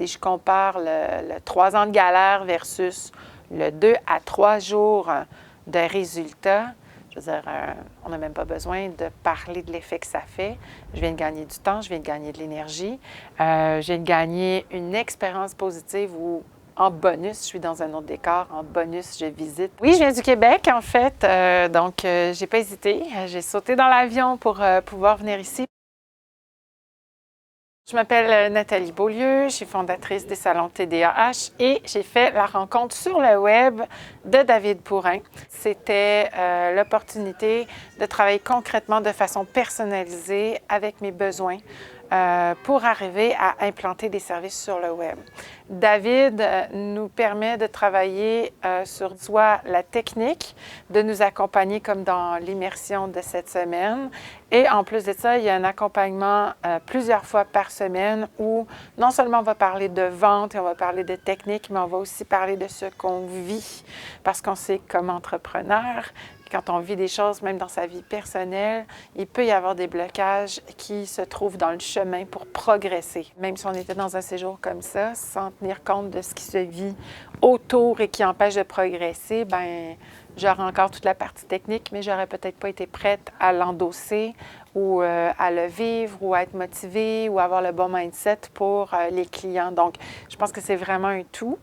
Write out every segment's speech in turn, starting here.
Si je compare le 3 ans de galère versus le 2 à 3 jours de résultats, je veux dire, on n'a même pas besoin de parler de l'effet que ça fait. Je viens de gagner du temps, je viens de gagner de l'énergie, je viens de gagner une expérience positive où, en bonus, je suis dans un autre décor, en bonus, je visite. Oui, je viens du Québec, en fait, donc j'ai pas hésité. J'ai sauté dans l'avion pour pouvoir venir ici. Je m'appelle Nathalie Beaulieu, je suis fondatrice des salons TDAH et j'ai fait la rencontre sur le web de David Pourrin. C'était l'opportunité de travailler concrètement de façon personnalisée avec mes besoins pour arriver à implanter des services sur le web. David nous permet de travailler sur soit la technique, de nous accompagner comme dans l'immersion de cette semaine. Et en plus de ça, il y a un accompagnement plusieurs fois par semaine où non seulement on va parler de vente et on va parler de technique, mais on va aussi parler de ce qu'on vit. Parce qu'on sait comme entrepreneur, quand on vit des choses, même dans sa vie personnelle, il peut y avoir des blocages qui se trouvent dans le chemin pour progresser. Même si on était dans un séjour comme ça, sans tenir compte de ce qui se vit autour et qui empêche de progresser, ben j'aurais encore toute la partie technique, mais j'aurais peut-être pas été prête à l'endosser ou à le vivre ou à être motivée ou à avoir le bon mindset pour les clients. Donc, je pense que c'est vraiment un tout.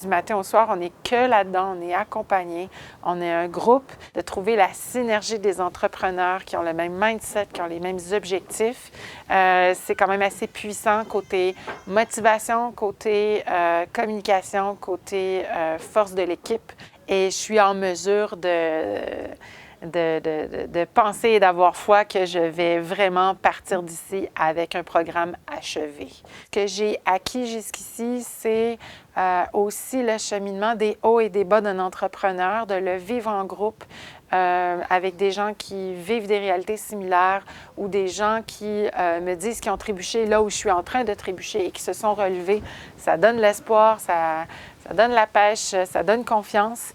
Du matin au soir, on n'est que là-dedans, on est accompagné, on est un groupe, de trouver la synergie des entrepreneurs qui ont le même mindset, qui ont les mêmes objectifs. C'est quand même assez puissant côté motivation, côté communication, côté force de l'équipe. Et je suis en mesure de penser et d'avoir foi que je vais vraiment partir d'ici avec un programme achevé. Ce que j'ai acquis jusqu'ici, c'est aussi le cheminement des hauts et des bas d'un entrepreneur, de le vivre en groupe avec des gens qui vivent des réalités similaires ou des gens qui me disent qu'ils ont trébuché là où je suis en train de trébucher et qui se sont relevés. Ça donne l'espoir, ça donne la pêche, ça donne confiance.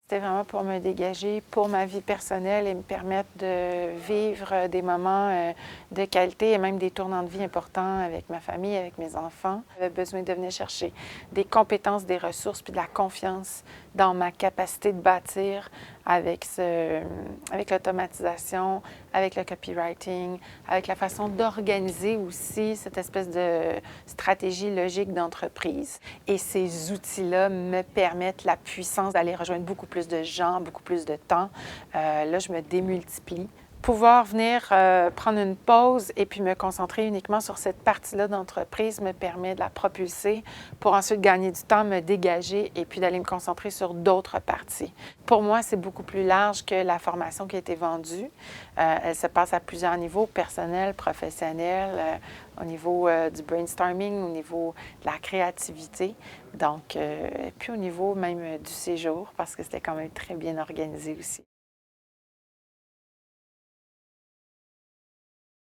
C'était vraiment pour me dégager pour ma vie personnelle et me permettre de vivre des moments de qualité et même des tournants de vie importants avec ma famille, avec mes enfants. J'avais besoin de venir chercher des compétences, des ressources puis de la confiance dans ma capacité de bâtir avec l'automatisation, avec le copywriting, avec la façon d'organiser aussi cette espèce de stratégie logique d'entreprise. Et ces outils-là me permettent la puissance d'aller rejoindre beaucoup plus de gens, beaucoup plus de temps. Là, je me démultiplie. Pouvoir venir prendre une pause et puis me concentrer uniquement sur cette partie-là d'entreprise me permet de la propulser pour ensuite gagner du temps, me dégager et puis d'aller me concentrer sur d'autres parties. Pour moi, c'est beaucoup plus large que la formation qui a été vendue. Elle se passe à plusieurs niveaux, personnel, professionnel, au niveau du brainstorming, au niveau de la créativité, donc, et puis au niveau même du séjour, parce que c'était quand même très bien organisé aussi.